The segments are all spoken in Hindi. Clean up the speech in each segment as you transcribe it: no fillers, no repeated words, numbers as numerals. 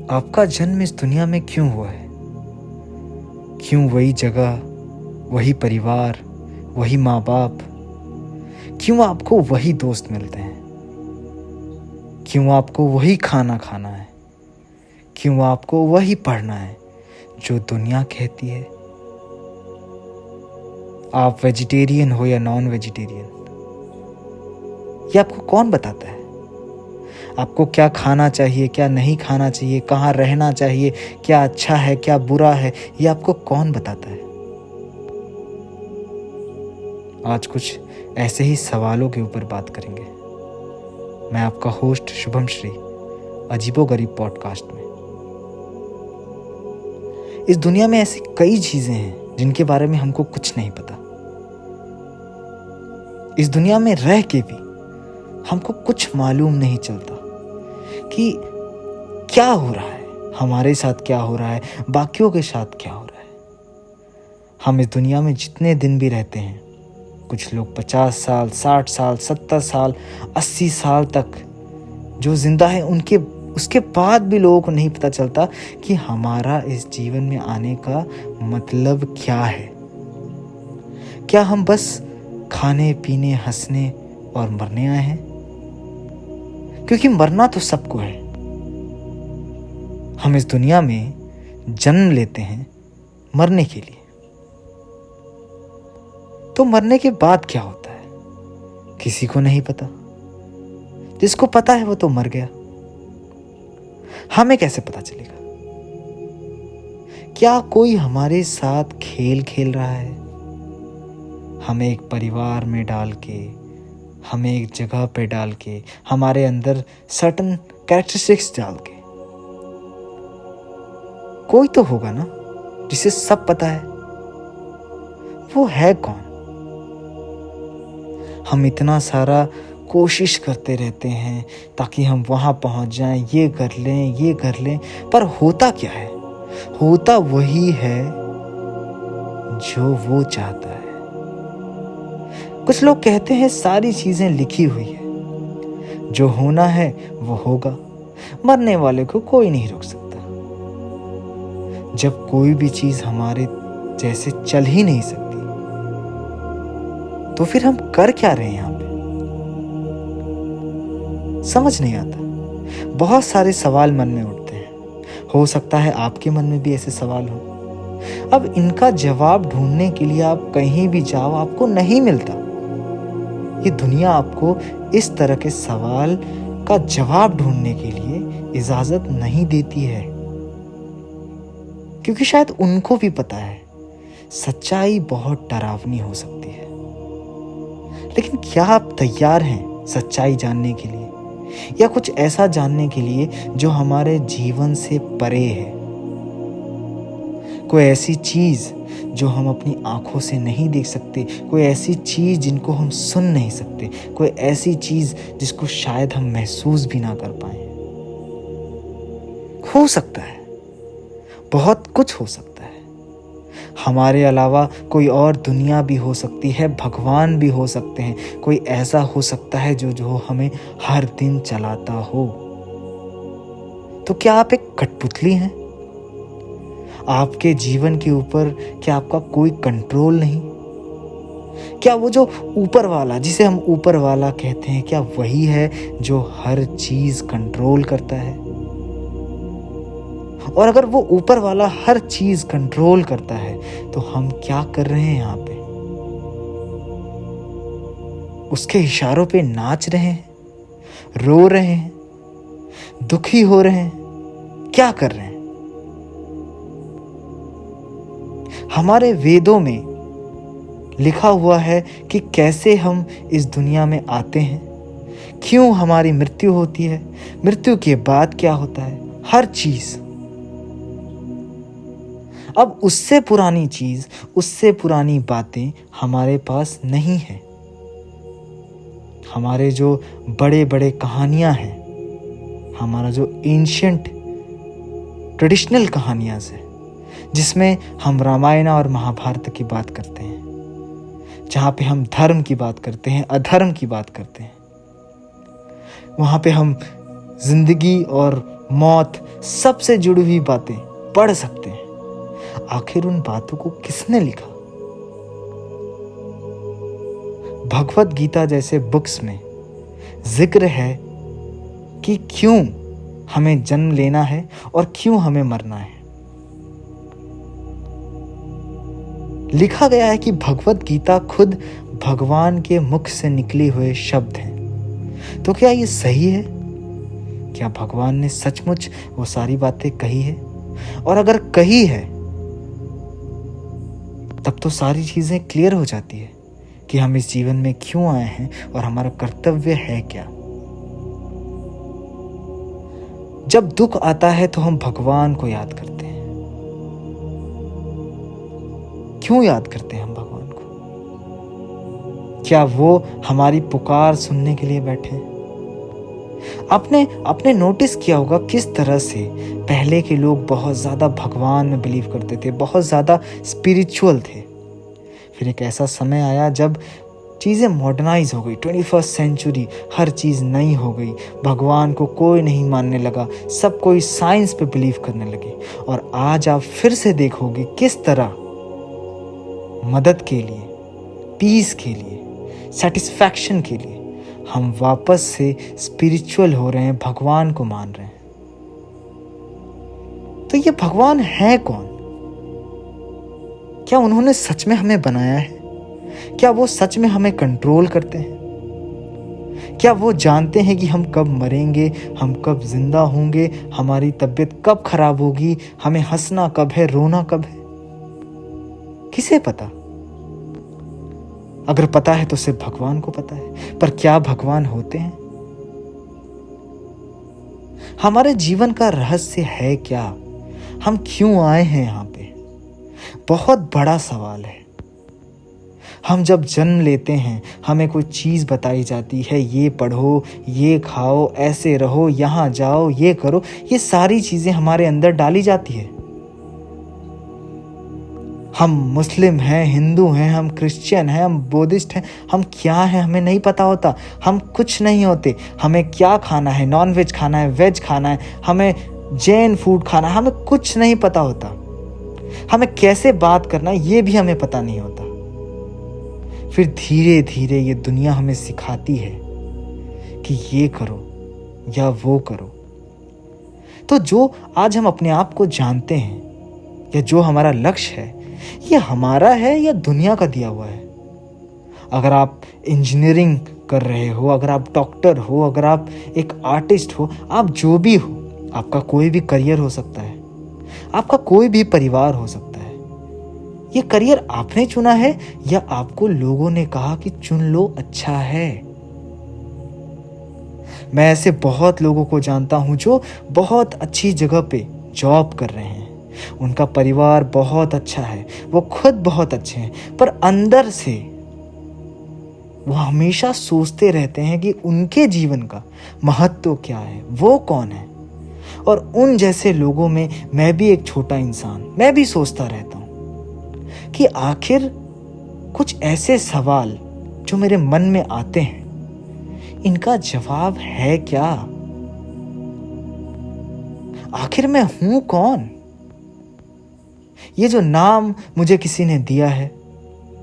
आपका जन्म इस दुनिया में क्यों हुआ है? क्यों वही जगह, वही परिवार, वही माँ बाप? क्यों आपको वही दोस्त मिलते हैं? क्यों आपको वही खाना खाना है? क्यों आपको वही पढ़ना है जो दुनिया कहती है? आप वेजिटेरियन हो या नॉन वेजिटेरियन, ये आपको कौन बताता है? आपको क्या खाना चाहिए, क्या नहीं खाना चाहिए, कहाँ रहना चाहिए, क्या अच्छा है, क्या बुरा है, ये आपको कौन बताता है? आज कुछ ऐसे ही सवालों के ऊपर बात करेंगे। मैं आपका होस्ट शुभम श्री, अजीबोगरीब पॉडकास्ट में। इस दुनिया में ऐसी कई चीजें हैं जिनके बारे में हमको कुछ नहीं पता। इस दुनिया में रह के भी हमको कुछ मालूम नहीं चलता कि क्या हो रहा है, हमारे साथ क्या हो रहा है, बाकियों के साथ क्या हो रहा है। हम इस दुनिया में जितने दिन भी रहते हैं, कुछ लोग 50 साल, 60 साल, 70 साल, 80 साल तक जो जिंदा है, उसके बाद भी लोगों को नहीं पता चलता कि हमारा इस जीवन में आने का मतलब क्या है। क्या हम बस खाने पीने, हंसने और मरने आए हैं? क्योंकि मरना तो सबको है। हम इस दुनिया में जन्म लेते हैं मरने के लिए। तो मरने के बाद क्या होता है, किसी को नहीं पता। जिसको पता है वो तो मर गया। हमें कैसे पता चलेगा? क्या कोई हमारे साथ खेल खेल रहा है? हमें एक परिवार में डाल के, हमें एक जगह पे डाल के, हमारे अंदर सर्टेन कैरेक्टरिस्टिक्स डाल के। कोई तो होगा ना जिसे सब पता है। वो है कौन? हम इतना सारा कोशिश करते रहते हैं ताकि हम वहां पहुंच जाएं, ये कर लें, पर होता क्या है? होता वही है जो वो चाहता है। कुछ लोग कहते हैं सारी चीजें लिखी हुई है, जो होना है वो होगा, मरने वाले को कोई नहीं रोक सकता। जब कोई भी चीज हमारे जैसे चल ही नहीं सकती, तो फिर हम कर क्या रहे हैं यहां पे? समझ नहीं आता। बहुत सारे सवाल मन में उठते हैं। हो सकता है आपके मन में भी ऐसे सवाल हो। अब इनका जवाब ढूंढने के लिए आप कहीं भी जाओ, आपको नहीं मिलता। ये दुनिया आपको इस तरह के सवाल का जवाब ढूंढने के लिए इजाजत नहीं देती है, क्योंकि शायद उनको भी पता है सच्चाई बहुत डरावनी हो सकती है। लेकिन क्या आप तैयार हैं सच्चाई जानने के लिए, या कुछ ऐसा जानने के लिए जो हमारे जीवन से परे है? कोई ऐसी चीज जो हम अपनी आंखों से नहीं देख सकते, कोई ऐसी चीज जिनको हम सुन नहीं सकते, कोई ऐसी चीज जिसको शायद हम महसूस भी ना कर पाए। हो सकता है, बहुत कुछ हो सकता है। हमारे अलावा कोई और दुनिया भी हो सकती है, भगवान भी हो सकते हैं, कोई ऐसा हो सकता है जो हमें हर दिन चलाता हो। तो क्या आप एक कठपुतली हैं? आपके जीवन के ऊपर क्या आपका कोई कंट्रोल नहीं? क्या वो जो ऊपर वाला, जिसे हम ऊपर वाला कहते हैं, क्या वही है जो हर चीज कंट्रोल करता है? और अगर वो ऊपर वाला हर चीज कंट्रोल करता है, तो हम क्या कर रहे हैं यहाँ पे? उसके इशारों पे नाच रहे हैं, रो रहे हैं, दुखी हो रहे हैं, क्या कर रहे हैं? हमारे वेदों में लिखा हुआ है कि कैसे हम इस दुनिया में आते हैं, क्यों हमारी मृत्यु होती है, मृत्यु के बाद क्या होता है, हर चीज। अब उससे पुरानी चीज, उससे पुरानी बातें हमारे पास नहीं है। हमारे जो बड़े बड़े कहानियां हैं, हमारा जो एंशिएंट ट्रेडिशनल कहानियां हैं, जिसमें हम रामायण और महाभारत की बात करते हैं, जहाँ पे हम धर्म की बात करते हैं, अधर्म की बात करते हैं, वहाँ पे हम जिंदगी और मौत, सबसे जुड़ी हुई बातें पढ़ सकते हैं। आखिर उन बातों को किसने लिखा? भगवत गीता जैसे बुक्स में जिक्र है कि क्यों हमें जन्म लेना है और क्यों हमें मरना है। लिखा गया है कि भगवत गीता खुद भगवान के मुख से निकले हुए शब्द हैं। तो क्या ये सही है? क्या भगवान ने सचमुच वो सारी बातें कही है? और अगर कही है तब तो सारी चीजें क्लियर हो जाती है कि हम इस जीवन में क्यों आए हैं और हमारा कर्तव्य है क्या। जब दुख आता है तो हम भगवान को याद करते हैं। क्यों याद करते हैं हम भगवान को? क्या वो हमारी पुकार सुनने के लिए बैठे हैं? आपने नोटिस किया होगा किस तरह से पहले के लोग बहुत ज़्यादा भगवान में बिलीव करते थे, बहुत ज़्यादा स्पिरिचुअल थे। फिर एक ऐसा समय आया जब चीज़ें मॉडर्नाइज हो गई, 21st सेंचुरी, हर चीज़ नई हो गई, भगवान को कोई नहीं मानने लगा, सब कोई साइंस पे बिलीव करने लगे। और आज आप फिर से देखोगे किस तरह मदद के लिए, पीस के लिए, सेटिस्फैक्शन के लिए हम वापस से स्पिरिचुअल हो रहे हैं, भगवान को मान रहे हैं। तो ये भगवान है कौन? क्या उन्होंने सच में हमें बनाया है? क्या वो सच में हमें कंट्रोल करते हैं? क्या वो जानते हैं कि हम कब मरेंगे, हम कब जिंदा होंगे, हमारी तबीयत कब खराब होगी, हमें हंसना कब है, रोना कब है? किसे पता? अगर पता है तो सिर्फ भगवान को पता है। पर क्या भगवान होते हैं? हमारे जीवन का रहस्य है क्या? हम क्यों आए हैं यहाँ पे? बहुत बड़ा सवाल है। हम जब जन्म लेते हैं हमें कोई चीज़ बताई जाती है, ये पढ़ो, ये खाओ, ऐसे रहो, यहाँ जाओ, ये करो। ये सारी चीज़ें हमारे अंदर डाली जाती है। हम मुस्लिम हैं, हिंदू हैं, हम क्रिश्चियन हैं, हम बुद्धिस्ट हैं, हम क्या हैं हमें नहीं पता होता। हम कुछ नहीं होते। हमें क्या खाना है, नॉन वेज खाना है, वेज खाना है, हमें जैन फूड खाना है, हमें कुछ नहीं पता होता। हमें कैसे बात करना है ये भी हमें पता नहीं होता। फिर धीरे धीरे ये दुनिया हमें सिखाती है कि ये करो या वो करो। तो जो आज हम अपने आप को जानते हैं या जो हमारा लक्ष्य है, ये हमारा है या दुनिया का दिया हुआ है? अगर आप इंजीनियरिंग कर रहे हो, अगर आप डॉक्टर हो, अगर आप एक आर्टिस्ट हो, आप जो भी हो, आपका कोई भी करियर हो सकता है, आपका कोई भी परिवार हो सकता है। ये करियर आपने चुना है या आपको लोगों ने कहा कि चुन लो, अच्छा है? मैं ऐसे बहुत लोगों को जानता हूं जो बहुत अच्छी जगह पे जॉब कर रहे हैं, उनका परिवार बहुत अच्छा है, वो खुद बहुत अच्छे हैं, पर अंदर से वो हमेशा सोचते रहते हैं कि उनके जीवन का महत्व क्या है, वो कौन है। और उन जैसे लोगों में मैं भी एक छोटा इंसान, मैं भी सोचता रहता हूं कि आखिर कुछ ऐसे सवाल जो मेरे मन में आते हैं, इनका जवाब है क्या? आखिर मैं हूं कौन? ये जो नाम मुझे किसी ने दिया है,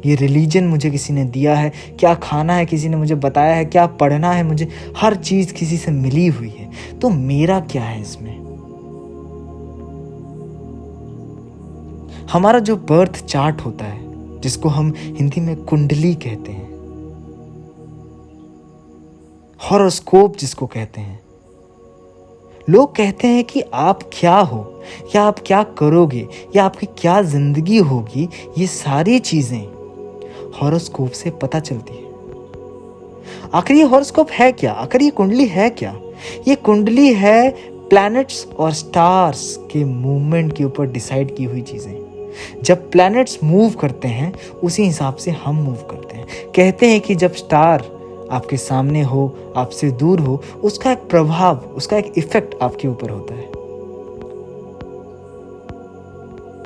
ये रिलीजन मुझे किसी ने दिया है, क्या खाना है किसी ने मुझे बताया है, क्या पढ़ना है मुझे, हर चीज किसी से मिली हुई है। तो मेरा क्या है इसमें? हमारा जो बर्थ चार्ट होता है, जिसको हम हिंदी में कुंडली कहते हैं, हॉरोस्कोप जिसको कहते हैं, लोग कहते हैं कि आप क्या हो या आप क्या करोगे या आपकी क्या जिंदगी होगी, ये सारी चीजें हॉरोस्कोप से पता चलती है। आखिर ये हॉरोस्कोप है क्या? आखिर ये कुंडली है क्या? ये कुंडली है प्लैनेट्स और स्टार्स के मूवमेंट के ऊपर डिसाइड की हुई चीजें। जब प्लैनेट्स मूव करते हैं उसी हिसाब से हम मूव करते हैं। कहते हैं कि जब स्टार आपके सामने हो, आपसे दूर हो, उसका एक प्रभाव, उसका एक इफेक्ट आपके ऊपर होता है।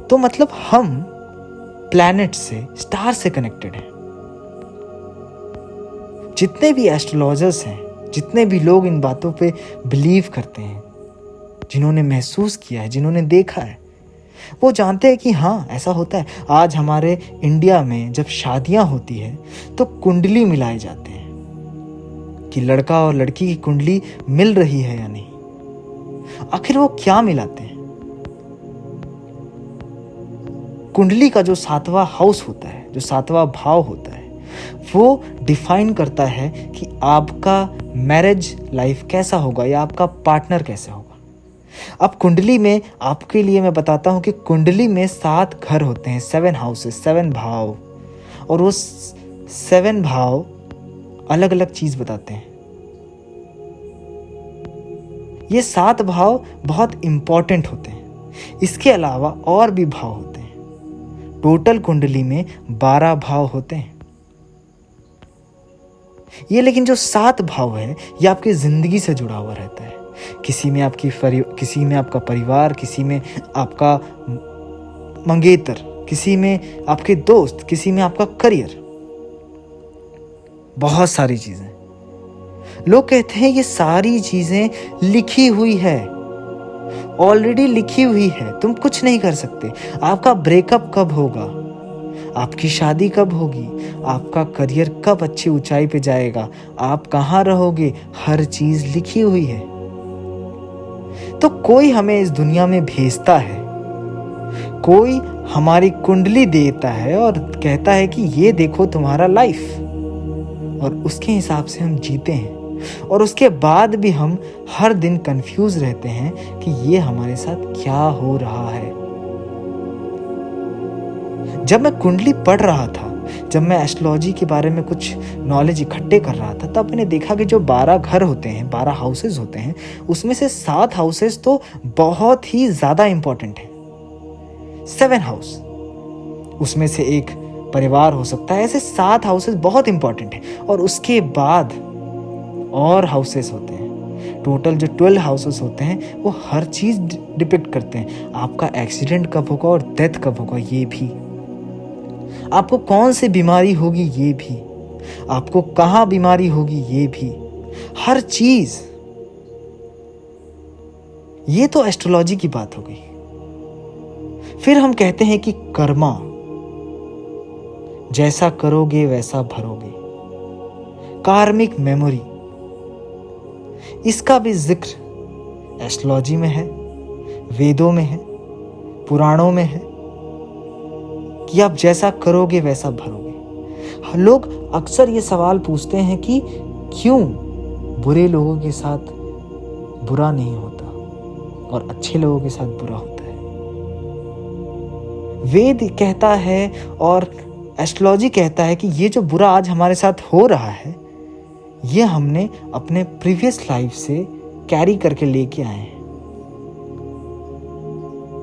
तो मतलब हम प्लैनेट से, स्टार से कनेक्टेड हैं। जितने भी एस्ट्रोलॉजर्स हैं, जितने भी लोग इन बातों पे बिलीव करते हैं, जिन्होंने महसूस किया है, जिन्होंने देखा है, वो जानते हैं कि हाँ ऐसा होता है। आज हमारे इंडिया में जब शादियां होती है तो कुंडली मिलाए जाते हैं कि लड़का और लड़की की कुंडली मिल रही है या नहीं। आखिर वो क्या मिलाते हैं? कुंडली का जो 7वां हाउस होता है, जो 7वां भाव होता है, वो डिफाइन करता है कि आपका मैरिज लाइफ कैसा होगा या आपका पार्टनर कैसे होगा। अब कुंडली में आपके लिए मैं बताता हूं कि कुंडली में 7 घर होते हैं, 7 हाउसेस, 7 भाव, और वो 7 भाव अलग अलग चीज बताते हैं। ये 7 भाव बहुत इंपॉर्टेंट होते हैं। इसके अलावा और भी भाव होते हैं। टोटल कुंडली में 12 भाव होते हैं। ये लेकिन जो 7 भाव है ये आपकी जिंदगी से जुड़ा हुआ रहता है। किसी में आपका परिवार, किसी में आपका मंगेतर, किसी में आपके दोस्त, किसी में आपका करियर, बहुत सारी चीजें। लोग कहते हैं ये सारी चीजें लिखी हुई है, ऑलरेडी लिखी हुई है, तुम कुछ नहीं कर सकते। आपका ब्रेकअप कब होगा, आपकी शादी कब होगी, आपका करियर कब अच्छी ऊंचाई पे जाएगा, आप कहाँ रहोगे, हर चीज लिखी हुई है। तो कोई हमें इस दुनिया में भेजता है, कोई हमारी कुंडली देता है और कहता है कि ये देखो तुम्हारा लाइफ, और उसके हिसाब से हम जीते हैं। और उसके बाद भी हम हर दिन कंफ्यूज रहते हैं कि ये हमारे साथ क्या हो रहा है। जब मैं कुंडली पढ़ रहा था, जब मैं एस्ट्रोलॉजी के बारे में कुछ नॉलेज इकट्ठे कर रहा था, तब मैंने देखा कि जो 12 घर होते हैं, 12 हाउसेस होते हैं, उसमें से 7 हाउसेस तो बहुत ही ज्यादा इंपॉर्टेंट है। 7 हाउस, उसमें से एक परिवार हो सकता है। ऐसे 7 हाउसेस बहुत इंपॉर्टेंट है। और उसके बाद और हाउसेस होते हैं। टोटल जो 12 हाउसेस होते हैं वो हर चीज डिपिक्ट करते हैं। आपका एक्सीडेंट कब होगा और डेथ कब होगा, ये भी। आपको कौन सी बीमारी होगी, ये भी। आपको कहां बीमारी होगी, ये भी। हर चीज। ये तो एस्ट्रोलॉजी की बात हो गई। फिर हम कहते हैं कि कर्मा, जैसा करोगे वैसा भरोगे। कार्मिक मेमोरी, इसका भी जिक्र एस्ट्रोलॉजी में है, वेदों में है, पुराणों में है कि आप जैसा करोगे वैसा भरोगे। लोग अक्सर ये सवाल पूछते हैं कि क्यों बुरे लोगों के साथ बुरा नहीं होता और अच्छे लोगों के साथ बुरा होता है। वेद कहता है और एस्ट्रोलॉजी कहता है कि ये जो बुरा आज हमारे साथ हो रहा है, ये हमने अपने प्रीवियस लाइफ से कैरी करके लेके आए हैं।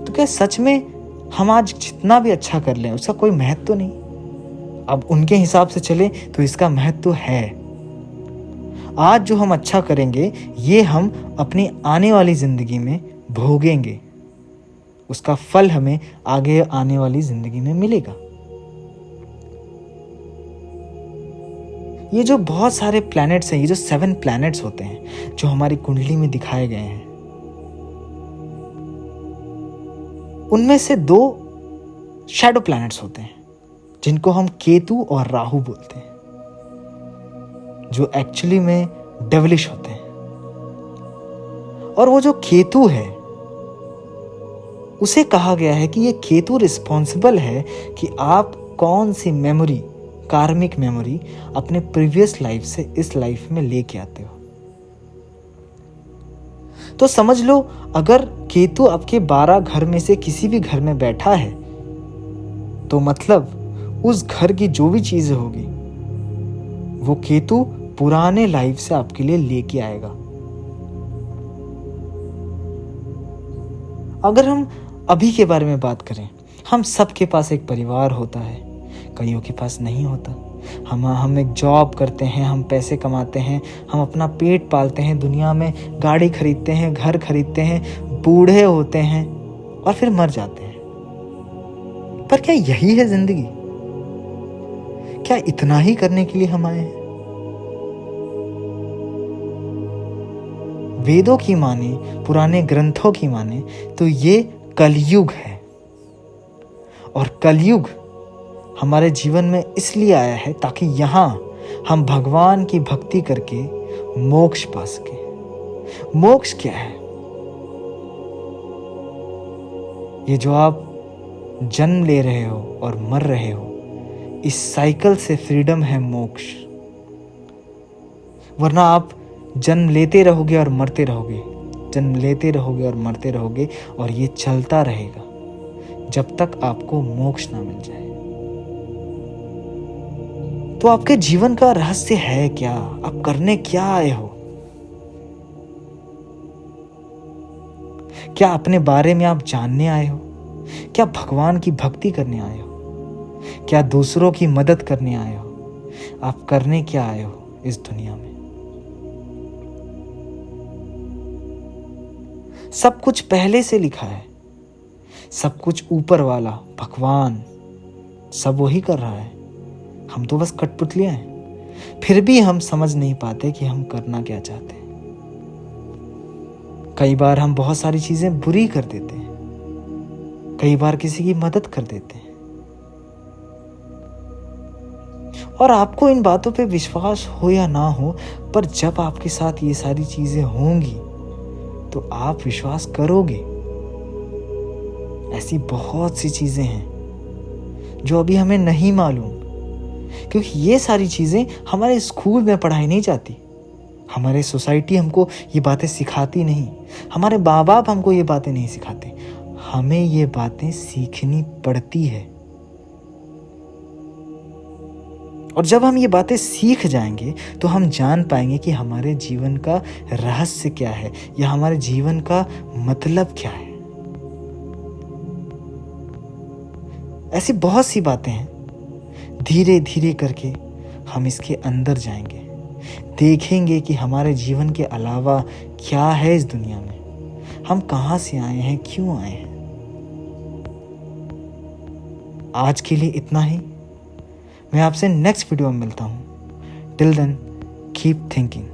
तो क्या सच में हम आज जितना भी अच्छा कर लें उसका कोई महत्व तो नहीं? अब उनके हिसाब से चले तो इसका महत्व तो है। आज जो हम अच्छा करेंगे ये हम अपनी आने वाली जिंदगी में भोगेंगे, उसका फल हमें आगे आने वाली जिंदगी में मिलेगा। ये जो बहुत सारे प्लैनेट्स हैं, ये जो 7 प्लैनेट्स होते हैं जो हमारी कुंडली में दिखाए गए हैं, उनमें से 2 शैडो प्लैनेट्स होते हैं जिनको हम केतु और राहु बोलते हैं, जो एक्चुअली में डेविलिश होते हैं। और वो जो केतु है, उसे कहा गया है कि ये केतु रिस्पॉन्सिबल है कि आप कौन सी मेमोरी, कार्मिक मेमोरी अपने प्रीवियस लाइफ से इस लाइफ में लेके आते हो। तो समझ लो, अगर केतु आपके 12 घर में से किसी भी घर में बैठा है तो मतलब उस घर की जो भी चीजें होगी वो केतु पुराने लाइफ से आपके लिए लेके आएगा। अगर हम अभी के बारे में बात करें, हम सबके पास एक परिवार होता है, कईयों के पास नहीं होता। हम एक जॉब करते हैं, हम पैसे कमाते हैं, हम अपना पेट पालते हैं, दुनिया में गाड़ी खरीदते हैं, घर खरीदते हैं, बूढ़े होते हैं और फिर मर जाते हैं। पर क्या यही है जिंदगी? क्या इतना ही करने के लिए हम आए हैं? वेदों की माने, पुराने ग्रंथों की माने तो ये कलयुग है। और कलयुग हमारे जीवन में इसलिए आया है ताकि यहाँ हम भगवान की भक्ति करके मोक्ष पा सके। मोक्ष क्या है? ये जो आप जन्म ले रहे हो और मर रहे हो, इस साइकिल से फ्रीडम है मोक्ष। वरना आप जन्म लेते रहोगे और मरते रहोगे, जन्म लेते रहोगे और मरते रहोगे, और ये चलता रहेगा जब तक आपको मोक्ष ना मिल जाए। तो आपके जीवन का रहस्य है क्या? आप करने क्या आए हो? क्या अपने बारे में आप जानने आए हो? क्या भगवान की भक्ति करने आए हो? क्या दूसरों की मदद करने आए हो? आप करने क्या आए हो इस दुनिया में? सब कुछ पहले से लिखा है, सब कुछ ऊपर वाला भगवान सब वही कर रहा है। हम तो बस कठपुतलियां हैं। फिर भी हम समझ नहीं पाते कि हम करना क्या चाहते हैं। कई बार हम बहुत सारी चीजें बुरी कर देते हैं, कई बार किसी की मदद कर देते हैं, और आपको इन बातों पे विश्वास हो या ना हो, पर जब आपके साथ ये सारी चीजें होंगी तो आप विश्वास करोगे। ऐसी बहुत सी चीजें हैं जो अभी हमें नहीं मालूम, क्योंकि ये सारी चीजें हमारे स्कूल में पढ़ाई नहीं जाती। हमारे सोसाइटी हमको ये बातें सिखाती नहीं, हमारे माँ बाप हमको ये बातें नहीं सिखाते। हमें ये बातें सीखनी पड़ती है। और जब हम ये बातें सीख जाएंगे तो हम जान पाएंगे कि हमारे जीवन का रहस्य क्या है, या हमारे जीवन का मतलब क्या है। ऐसी बहुत सी बातें हैं, धीरे धीरे करके हम इसके अंदर जाएंगे, देखेंगे कि हमारे जीवन के अलावा क्या है इस दुनिया में, हम कहाँ से आए हैं, क्यों आए हैं। आज के लिए इतना ही। मैं आपसे नेक्स्ट वीडियो में मिलता हूँ। Till then keep thinking.